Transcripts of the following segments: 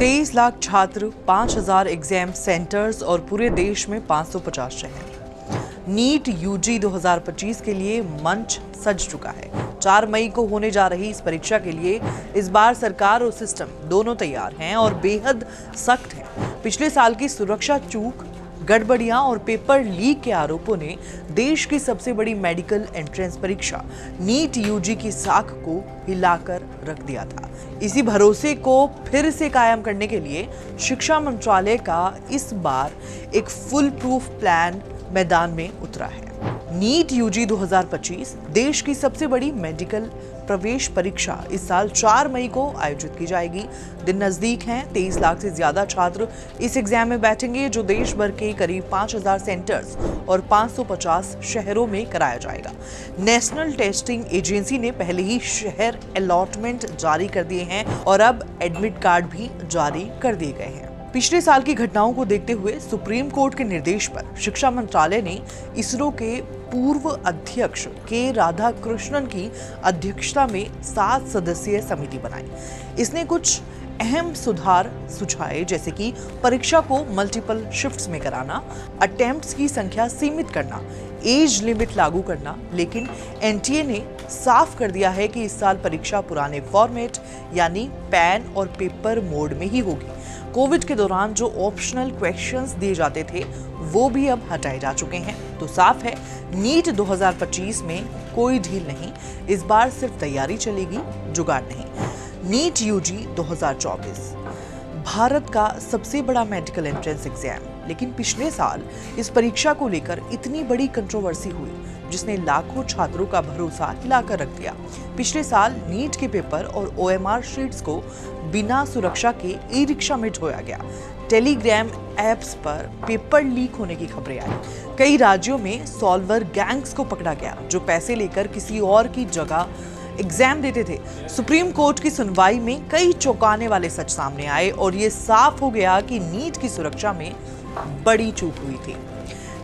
23 लाख छात्र, 5,000 exam centres और पूरे देश में 550 शहर। नीट यूजी 2025 के लिए मंच सज चुका है। 4 मई को होने जा रही इस परीक्षा के लिए इस बार सरकार और सिस्टम दोनों तैयार हैं और बेहद सख्त हैं। पिछले साल की सुरक्षा चूक, गड़बड़ियां और पेपर लीक के आरोपों ने देश की सबसे बड़ी मेडिकल एंट्रेंस परीक्षा नीट यूजी की साख को हिलाकर रख दिया था। इसी भरोसे को फिर से कायम करने के लिए शिक्षा मंत्रालय का इस बार एक फुल प्रूफ प्लान मैदान में उतरा है। नीट यूजी 2025 देश की सबसे बड़ी मेडिकल प्रवेश परीक्षा इस साल 4 मई को आयोजित की जाएगी। दिन नजदीक हैं। 23 लाख से ज्यादा छात्र इस एग्जाम में बैठेंगे, जो देश भर के करीब 5,000 सेंटर्स और 550 शहरों में कराया जाएगा। नेशनल टेस्टिंग एजेंसी ने पहले ही शहर अलॉटमेंट जारी कर दिए हैं और अब एडमिट कार्ड भी जारी कर दिए गए हैं। पिछले साल की घटनाओं को देखते हुए सुप्रीम कोर्ट के निर्देश पर शिक्षा मंत्रालय ने इसरो के पूर्व अध्यक्ष के राधाकृष्णन की अध्यक्षता में 7 सदस्यीय समिति बनाई। इसने कुछ अहम सुधार सुझाए, जैसे कि परीक्षा को मल्टीपल शिफ्ट्स में कराना, अटेम्प्ट्स की संख्या सीमित करना, एज लिमिट लागू करना। लेकिन एनटीए ने साफ कर दिया है कि इस साल परीक्षा पुराने फॉर्मेट यानी पैन और पेपर मोड में ही होगी। कोविड के दौरान जो ऑप्शनल क्वेश्चंस दिए जाते थे वो भी अब हटाए जा चुके हैं। तो साफ है, नीट 2025 में कोई ढील नहीं। इस बार सिर्फ तैयारी चलेगी, जुगाड़ नहीं। नीट यूजी 2024 भारत का सबसे बड़ा मेडिकल एंट्रेंस एग्जाम, लेकिन पिछले साल इस परीक्षा को लेकर इतनी बड़ी कंट्रोवर्सी हुई जिसने लाखों छात्रों का भरोसा हिलाकर रख दिया। पिछले साल नीट के पेपर और ओएमआर शीट्स को बिना सुरक्षा के ई रिक्शा में ढोया गया। टेलीग्राम ऐप्स पर पेपर लीक होने की खबरें आई। कई राज्यों में सॉल्वर गैंग्स को पकड़ा गया जो पैसे लेकर किसी और की जगह एग्जाम देते थे। सुप्रीम कोर्ट की सुनवाई में कई चौंकाने वाले सच सामने आए और ये साफ हो गया कि नीट की सुरक्षा में बड़ी चूक हुई थी।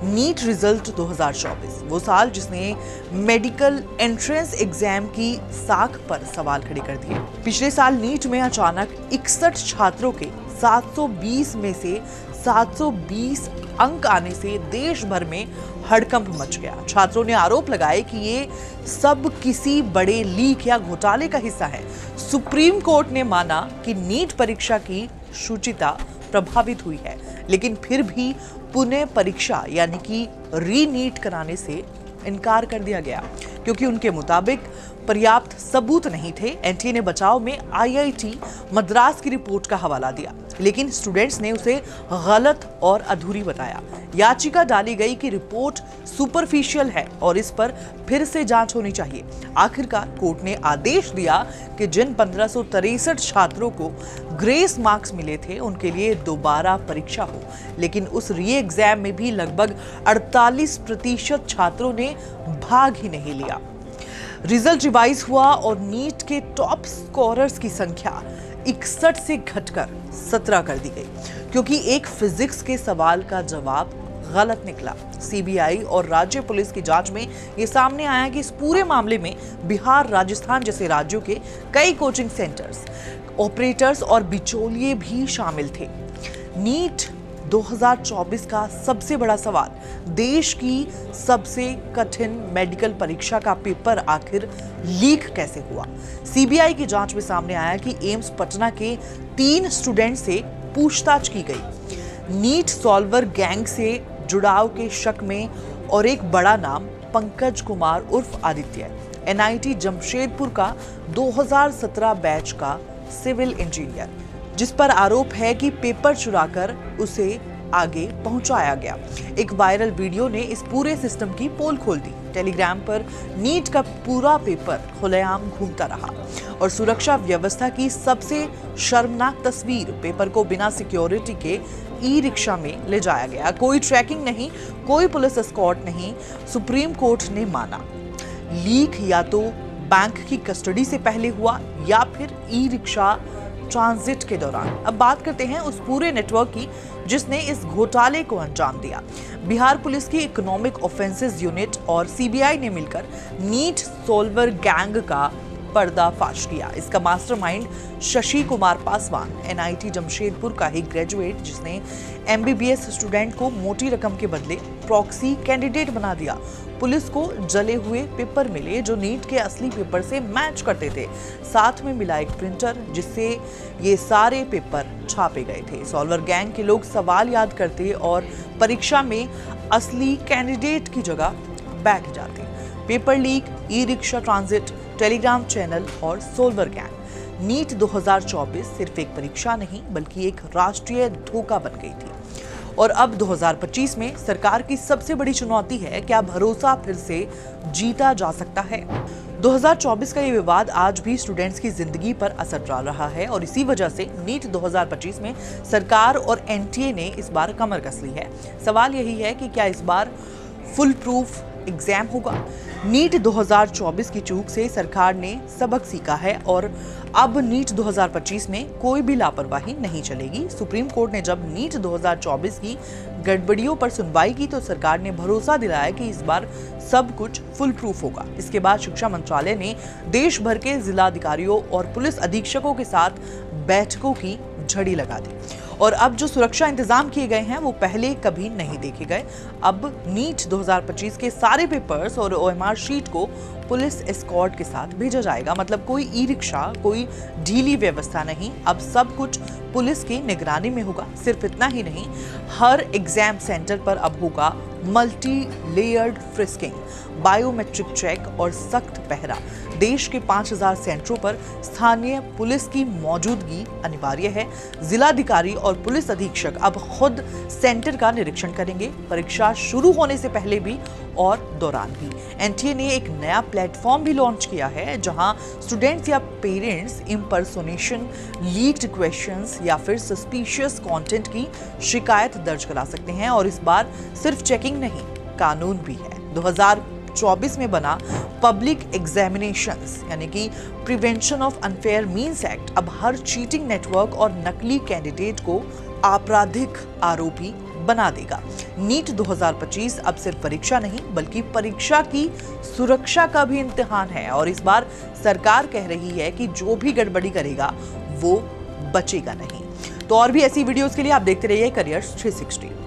नीट रिजल्ट 2024 वो साल जिसने मेडिकल एंट्रेंस एग्जाम की साख पर सवाल खड़े कर दिए। पिछले साल नीट में अचानक 61 छात्रों के 720 में से 720 अंक आने से देश भर में हड़कंप मच गया। छात्रों ने आरोप लगाए कि ये सब किसी बड़े लीक या घोटाले का हिस्सा है। सुप्रीम कोर्ट ने माना कि नीट परीक्षा की शुचिता प्रभावित हुई है, लेकिन फिर भी पुनः परीक्षा यानी कि रीनीट कराने से इनकार कर दिया गया क्योंकि उनके मुताबिक पर्याप्त सबूत नहीं थे। एनटीए ने बचाव में आईआईटी मद्रास की रिपोर्ट का हवाला दिया, लेकिन स्टूडेंट्स ने उसे गलत और अधूरी बताया। याचिका डाली गई कि रिपोर्ट सुपरफिशियल है और इस पर फिर से जांच होनी चाहिए। आखिरकार कोर्ट ने आदेश दिया कि जिन 1563 छात्रों को ग्रेस मार्क्स मिले थे उनके लिए दोबारा परीक्षा हो, लेकिन उस री एग्जाम में भी लगभग 48% छात्रों ने भाग ही नहीं लिया। रिजल्ट रिवाइज हुआ और नीट के टॉप स्कोरर्स की संख्या 61 से घटकर 17 कर दी गई क्योंकि एक फिजिक्स के सवाल का जवाब गलत निकला। सीबीआई और राज्य पुलिस की जांच में यह सामने आया कि इस पूरे मामले में बिहार, राजस्थान जैसे राज्यों के कई कोचिंग सेंटर्स, ऑपरेटर्स और बिचौलिए भी शामिल थे। नीट 2024 का सबसे बड़ा सवाल, देश की सबसे कठिन मेडिकल परीक्षा का पेपर आखिर लीक कैसे हुआ? सीबीआई की जांच में सामने आया कि एम्स पटना के 3 स्टूडेंट से पूछताछ की गई। नीट सॉल्वर गैंग से जुड़ाव के शक में और एक बड़ा नाम पंकज कुमार उर्फ आदित्य, एनआईटी जमशेदपुर का 2017 बैच का सिविल इंजीनियर, जिस पर आरोप है कि पेपर चुराकर उसे आगे पहुंचाया गया। एक वायरल वीडियो ने इस पूरे सिस्टम की पोल खोल दी। टेलीग्राम पर नीट का पूरा पेपर खुलेआम घूमता रहा और सुरक्षा व्यवस्था की सबसे शर्मनाक तस्वीर, पेपर को बिना सिक्योरिटी के ई रिक्शा में ले जाया गया। कोई ट्रैकिंग नहीं, कोई पुलिस एस्कॉर्ट नहीं। सुप्रीम कोर्ट ने माना लीक या तो बैंक की कस्टडी से पहले हुआ या फिर ई रिक्शा ट्रांजिट के दौरान। अब बात करते हैं उस पूरे नेटवर्क की जिसने इस घोटाले को अंजाम दिया। बिहार पुलिस की इकोनॉमिक ऑफेंसेस यूनिट और सीबीआई ने मिलकर नीट सॉल्वर गैंग का पर्दाफाश किया। इसका मास्टरमाइंड शशि कुमार पासवान, NIT जमशेदपुर का ही ग्रेजुएट, जिसने MBBS स्टूडेंट को मोटी रकम के बदले प्रॉक्सी कैंडिडेट बना दिया। पुलिस को जले हुए पेपर मिले जो नीट के असली पेपर से मैच करते थे। साथ में मिला एक प्रिंटर जिससे ये सारे पेपर छापे गए थे। सॉल्वर गैंग के लोग सवाल याद करते और परीक्षा में असली कैंडिडेट की जगह बैठ जाते। Paper leak, e rickshaw transit, Telegram channel और सोल्वर गैंग। नीट 2024 सिर्फ एक परीक्षा नहीं बल्कि एक राष्ट्रीय धोखा बन गई थी। और अब 2025 में सरकार की सबसे बड़ी चुनौती है, क्या भरोसा फिर से जीता जा सकता है? 2024 का ये विवाद आज भी स्टूडेंट्स की जिंदगी पर असर डाल रहा है और इसी वजह से नीट 2025 में सरकार और NTA ने इस बार कमर कस ली है। सवाल यही है कि क्या इस बार फुल प्रूफ एग्जाम होगा? नीट 2024 की चूक से सरकार ने सबक सीखा है और अब नीट 2025 में कोई भी लापरवाही नहीं चलेगी। सुप्रीम कोर्ट ने जब नीट 2024 की गड़बड़ियों पर सुनवाई की तो सरकार ने भरोसा दिलाया कि इस बार सब कुछ फुल प्रूफ होगा। इसके बाद शिक्षा मंत्रालय ने देश भर के जिलाधिकारियों और पुलिस अधीक्षकों के साथ बैठकों की झड़ी लगा दी और अब जो सुरक्षा इंतजाम किए गए हैं वो पहले कभी नहीं देखे गए। अब नीट 2025 के सारे पेपर्स और OMR शीट को पुलिस एस्कॉर्ट के साथ भेजा जाएगा। मतलब कोई ई-रिक्शा, कोई ढीली व्यवस्था नहीं, अब सब कुछ पुलिस की निगरानी में होगा। सिर्फ इतना ही नहीं, हर एग्जाम सेंटर पर अब होगा multi layered frisking, biometric check और सख्त पहरा। देश के 5000 सेंटरों पर स्थानीय पुलिस की मौजूदगी अनिवार्य है। जिलाधिकारी और पुलिस अधीक्षक अब खुद सेंटर का निरीक्षण करेंगे, परीक्षा शुरू होने से पहले भी और दौरान भी। NTA ने एक नया प्लेटफॉर्म भी लॉन्च किया है जहां स्टूडेंट्स या पेरेंट्स इम्पर्सोनेशन, लीक्ड क्वेश्चंस या फिर सस्पिशियस कंटेंट की शिकायत दर्ज करा सकते हैं। और इस बार सिर्फ चेकिंग नहीं, कानून भी है। 2024 में बना पब्लिक एग्जामिनेशंस यानी कि prevention of unfair means act अब हर चीटिंग नेटवर्क और नकली कैंडिडेट को आपराधिक आरोपी बना देगा। नीट 2025 अब सिर्फ परीक्षा नहीं बल्कि परीक्षा की सुरक्षा का भी इम्तिहान है और इस बार सरकार कह रही है कि जो भी गड़बड़ी करेगा वो बचेगा नहीं। तो और भी ऐसी वीडियोस के लिए आप देखते रहिए करियर्स 360।